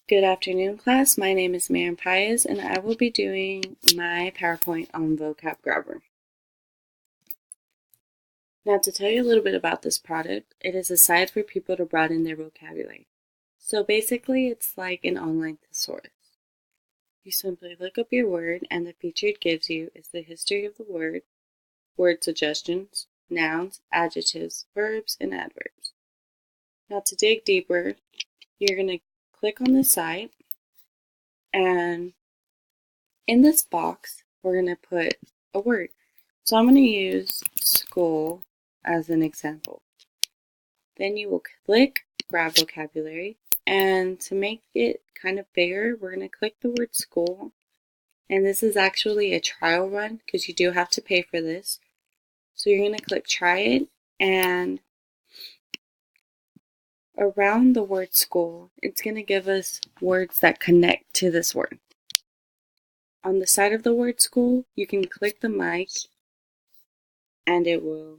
Good afternoon, class. My name is Miriam Paez, and I will be doing my PowerPoint on vocab grabber. Now, to tell you a little bit about this product, it is a site for people to broaden their vocabulary. So basically, it's like an online thesaurus. You simply look up your word, and the feature it gives you is the history of the word suggestions, nouns, adjectives, verbs, and adverbs. Now, to dig deeper, you're going to click on the site, and in this box, we're going to put a word. So I'm going to use school as an example. Then you will click grab vocabulary, and to make it kind of bigger, we're going to click the word school. And this is actually a trial run because you do have to pay for this. So you're going to click try it, and around the word school, it's going to give us words that connect to this word. On the side of the word school, you can click the mic and it will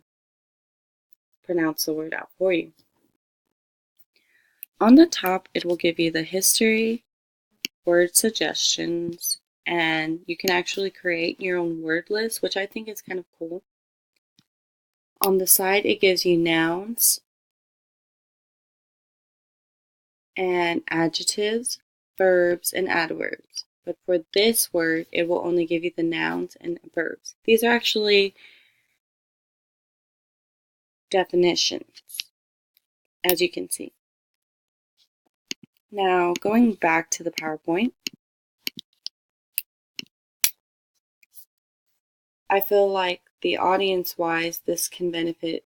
pronounce the word out for you. On the top, it will give you the history, word suggestions, and you can actually create your own word list, which I think is kind of cool. On the side, it gives you nouns and adjectives, verbs, and adverbs. But for this word, it will only give you the nouns and verbs. These are actually definitions, as you can see. Now, going back to the PowerPoint, I feel like the audience-wise, this can benefit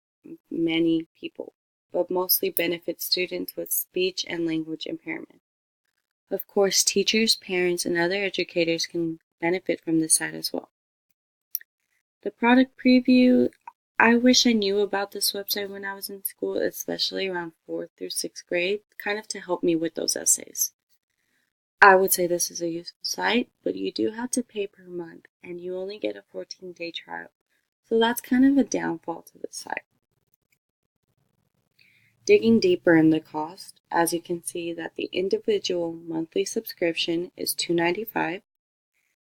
many people, but mostly benefit students with speech and language impairment. Of course, teachers, parents, and other educators can benefit from this site as well. The product preview, I wish I knew about this website when I was in school, especially around 4th through 6th grade, kind of to help me with those essays. I would say this is a useful site, but you do have to pay per month, and you only get a 14-day trial. So that's kind of a downfall to this site. Digging deeper in the cost, as you can see that the individual monthly subscription is $2.95.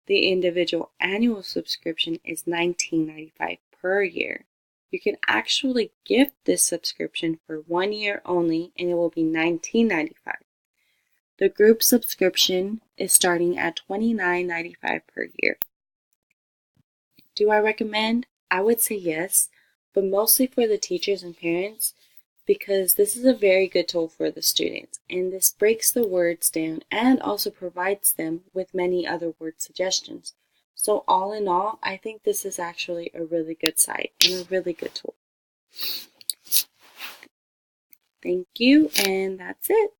The individual annual subscription is $19.95 per year. You can actually gift this subscription for 1 year only, and it will be $19.95. The group subscription is starting at $29.95 per year. Do I recommend? I would say yes, but mostly for the teachers and parents, because this is a very good tool for the students, and this breaks the words down and also provides them with many other word suggestions. So all in all, I think this is actually a really good site and a really good tool. Thank you, and that's it.